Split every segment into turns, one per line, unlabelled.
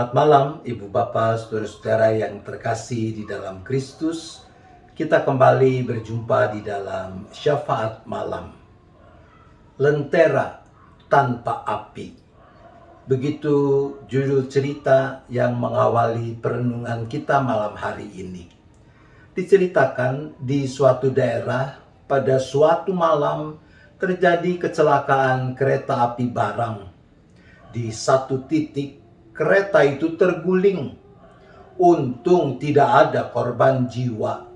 Selamat malam Ibu Bapak, Saudara-saudara yang terkasih di dalam Kristus. Kita kembali berjumpa di dalam syafaat malam. Lentera tanpa api. Begitu judul cerita yang mengawali perenungan kita malam hari ini. Diceritakan di suatu daerah pada suatu malam terjadi kecelakaan kereta api barang. Di satu titik kereta itu terguling. Untung tidak ada korban jiwa.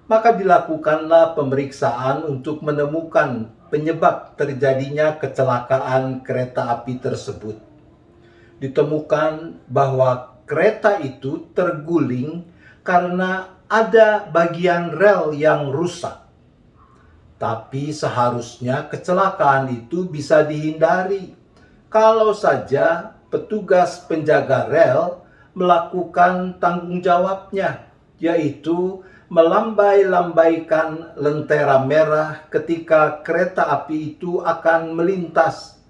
Maka dilakukanlah pemeriksaan untuk menemukan penyebab terjadinya kecelakaan kereta api tersebut. Ditemukan bahwa kereta itu terguling karena ada bagian rel yang rusak. Tapi seharusnya kecelakaan itu bisa dihindari kalau saja petugas penjaga rel melakukan tanggung jawabnya, yaitu melambai-lambaikan lentera merah ketika kereta api itu akan melintas.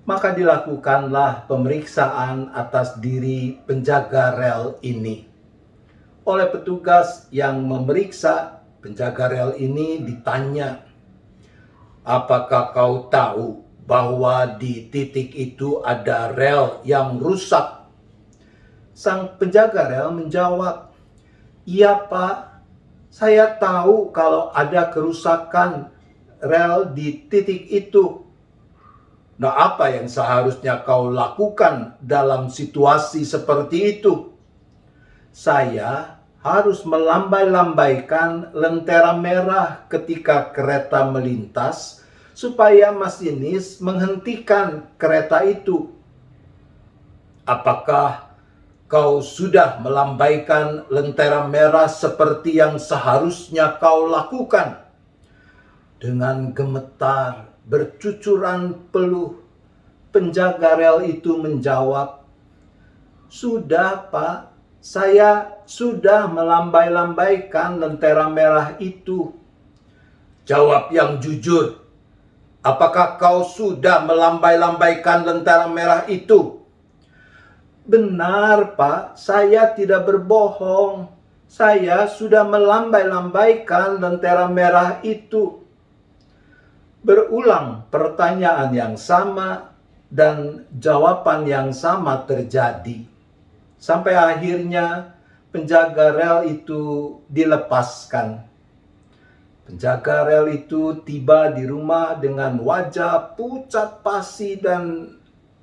Maka dilakukanlah pemeriksaan atas diri penjaga rel ini. Oleh petugas yang memeriksa, penjaga rel ini ditanya, "Apakah kau tahu bahwa di titik itu ada rel yang rusak?" Sang penjaga rel menjawab, "Iya Pak, saya tahu kalau ada kerusakan rel di titik itu." "Nah, apa yang seharusnya kau lakukan dalam situasi seperti itu?" "Saya harus melambai-lambaikan lentera merah ketika kereta melintas supaya masinis menghentikan kereta itu." "Apakah kau sudah melambaikan lentera merah seperti yang seharusnya kau lakukan?" Dengan gemetar, bercucuran peluh, penjaga rel itu menjawab, "Sudah Pak, saya sudah melambai-lambaikan lentera merah itu." "Jawab yang jujur. Apakah kau sudah melambai-lambaikan lentera merah itu?" "Benar Pak, saya tidak berbohong. Saya sudah melambai-lambaikan lentera merah itu." Berulang pertanyaan yang sama dan jawaban yang sama terjadi. Sampai akhirnya penjaga rel itu dilepaskan. Penjaga rel itu tiba di rumah dengan wajah pucat pasi dan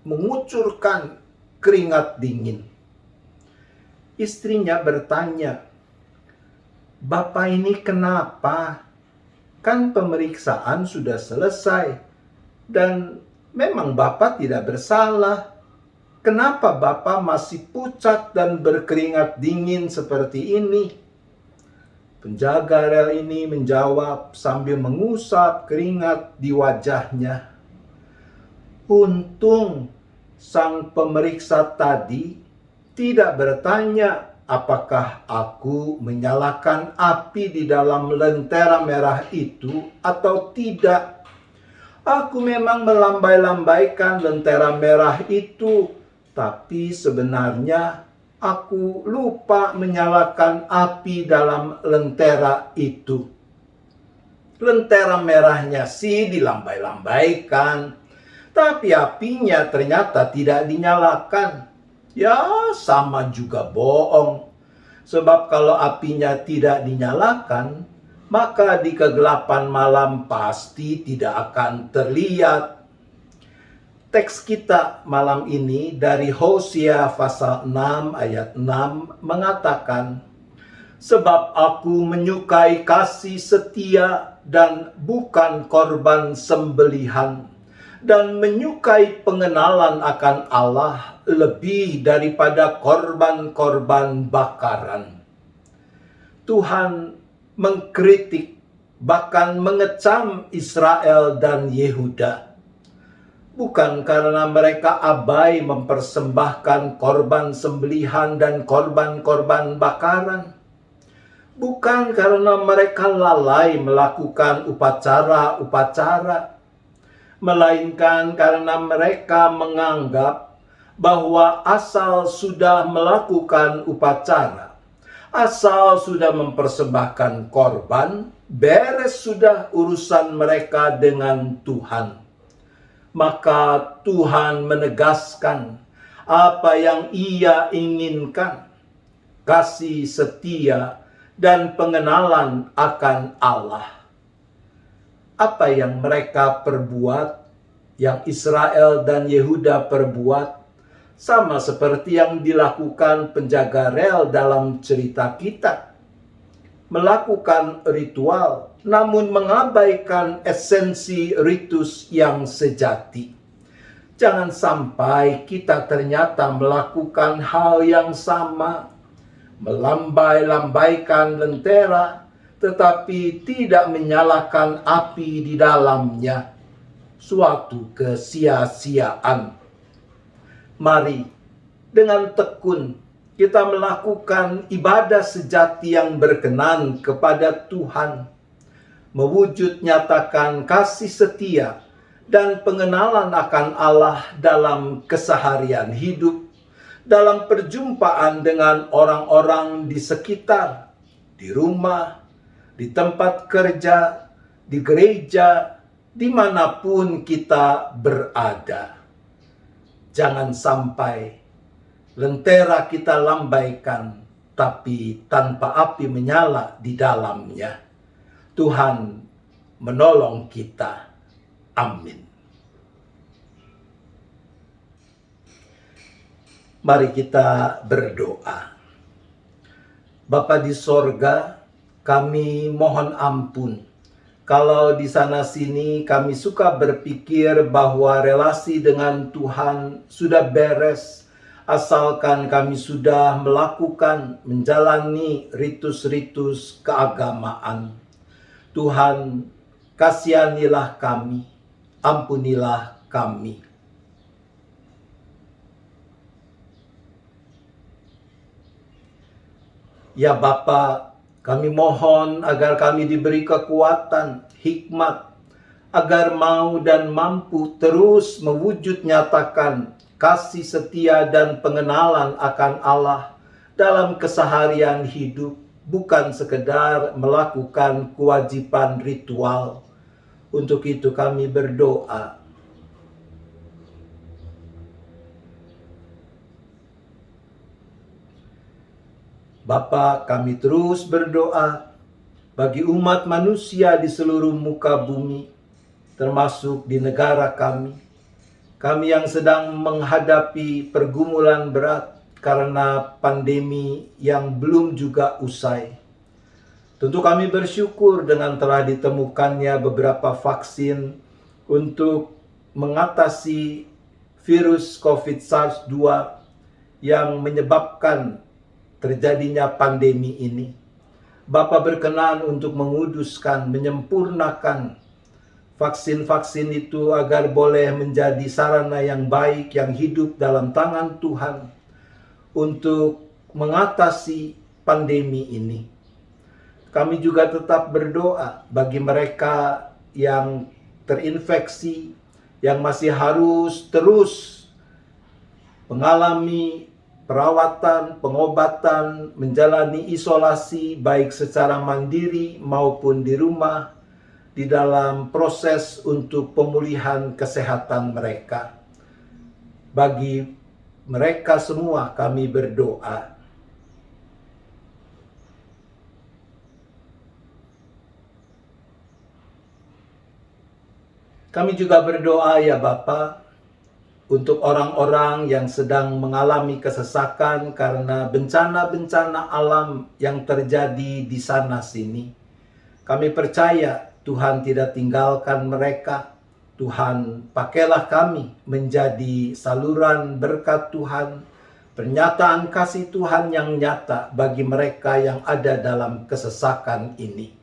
mengucurkan keringat dingin. Istrinya bertanya, "Bapak ini kenapa? Kan pemeriksaan sudah selesai dan memang Bapak tidak bersalah. Kenapa Bapak masih pucat dan berkeringat dingin seperti ini?" Penjaga rel ini menjawab sambil mengusap keringat di wajahnya, "Untung sang pemeriksa tadi tidak bertanya apakah aku menyalakan api di dalam lentera merah itu atau tidak. Aku memang melambai-lambaikan lentera merah itu, tapi sebenarnya aku lupa menyalakan api dalam lentera itu." Lentera merahnya sih dilambai-lambaikan, tapi apinya ternyata tidak dinyalakan. Ya, sama juga bohong. Sebab kalau apinya tidak dinyalakan, maka di kegelapan malam pasti tidak akan terlihat. Teks kita malam ini dari Hosea pasal 6 ayat 6 mengatakan, "Sebab aku menyukai kasih setia dan bukan korban sembelihan, dan menyukai pengenalan akan Allah lebih daripada korban-korban bakaran." Tuhan mengkritik bahkan mengecam Israel dan Yehuda. Bukan karena mereka abai mempersembahkan korban sembelihan dan korban-korban bakaran. Bukan karena mereka lalai melakukan upacara-upacara. Melainkan karena mereka menganggap bahwa asal sudah melakukan upacara, asal sudah mempersembahkan korban, beres sudah urusan mereka dengan Tuhan. Maka Tuhan menegaskan apa yang Ia inginkan, kasih setia dan pengenalan akan Allah. Apa yang mereka perbuat, yang Israel dan Yehuda perbuat, sama seperti yang dilakukan penjaga rel dalam cerita kita. Melakukan ritual, namun mengabaikan esensi ritus yang sejati. Jangan sampai kita ternyata melakukan hal yang sama, melambai-lambaikan lentera, tetapi tidak menyalakan api di dalamnya. Suatu kesia-siaan. Mari dengan tekun kita melakukan ibadah sejati yang berkenan kepada Tuhan, mewujud nyatakan kasih setia dan pengenalan akan Allah dalam keseharian hidup, dalam perjumpaan dengan orang-orang di sekitar, di rumah, di tempat kerja, di gereja, dimanapun kita berada. Jangan sampai lentera kita lambaikan, tapi tanpa api menyala di dalamnya. Tuhan menolong kita. Amin. Mari kita berdoa. Bapa di sorga, kami mohon ampun kalau di sana sini kami suka berpikir bahwa relasi dengan Tuhan sudah beres, asalkan kami sudah melakukan, menjalani ritus-ritus keagamaan. Tuhan, kasihanilah kami, ampunilah kami. Ya Bapa, kami mohon agar kami diberi kekuatan, hikmat, agar mau dan mampu terus mewujud nyatakan kasih setia dan pengenalan akan Allah dalam keseharian hidup, bukan sekedar melakukan kewajiban ritual. Untuk itu kami berdoa. Bapa, kami terus berdoa bagi umat manusia di seluruh muka bumi, termasuk di negara kami. Kami yang sedang menghadapi pergumulan berat karena pandemi yang belum juga usai. Tentu kami bersyukur dengan telah ditemukannya beberapa vaksin untuk mengatasi virus COVID SARS-2 yang menyebabkan terjadinya pandemi ini. Bapa berkenan untuk menguduskan, menyempurnakan vaksin-vaksin itu agar boleh menjadi sarana yang baik yang hidup dalam tangan Tuhan untuk mengatasi pandemi ini. Kami juga tetap berdoa bagi mereka yang terinfeksi, yang masih harus terus mengalami perawatan, pengobatan, menjalani isolasi baik secara mandiri maupun di rumah, di dalam proses untuk pemulihan kesehatan mereka. Bagi mereka semua kami berdoa. Kami juga berdoa ya Bapa, untuk orang-orang yang sedang mengalami kesesakan karena bencana-bencana alam yang terjadi di sana sini. Kami percaya Tuhan tidak tinggalkan mereka. Tuhan, pakailah kami menjadi saluran berkat Tuhan, pernyataan kasih Tuhan yang nyata bagi mereka yang ada dalam kesesakan ini.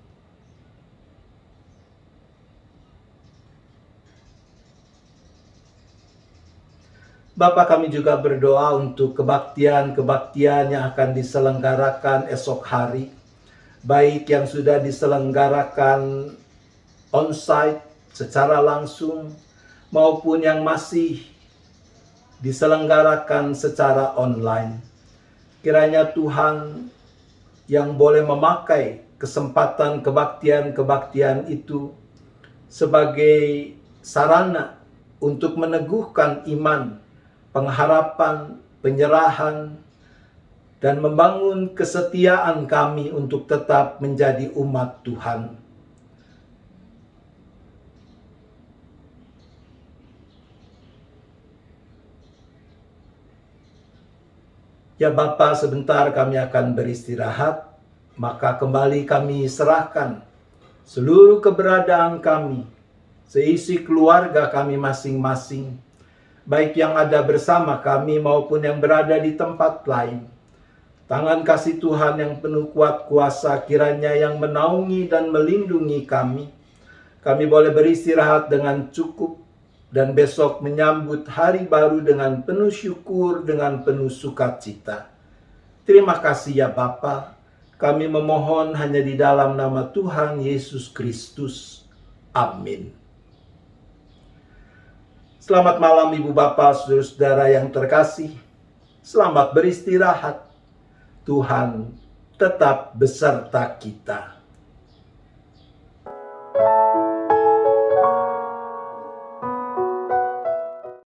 Bapa, kami juga berdoa untuk kebaktian-kebaktian yang akan diselenggarakan esok hari, baik yang sudah diselenggarakan on-site secara langsung, maupun yang masih diselenggarakan secara online. Kiranya Tuhan yang boleh memakai kesempatan kebaktian-kebaktian itu sebagai sarana untuk meneguhkan iman, pengharapan, penyerahan, dan membangun kesetiaan kami untuk tetap menjadi umat Tuhan. Ya Bapa, sebentar kami akan beristirahat, maka kembali kami serahkan seluruh keberadaan kami, seisi keluarga kami masing-masing, baik yang ada bersama kami maupun yang berada di tempat lain. Tangan kasih Tuhan yang penuh kuat kuasa kiranya yang menaungi dan melindungi kami. Kami boleh beristirahat dengan cukup dan besok menyambut hari baru dengan penuh syukur, dengan penuh sukacita. Terima kasih ya Bapa. Kami memohon hanya di dalam nama Tuhan Yesus Kristus. Amin. Selamat malam Ibu Bapak, saudara-saudara yang terkasih. Selamat beristirahat. Tuhan tetap beserta kita.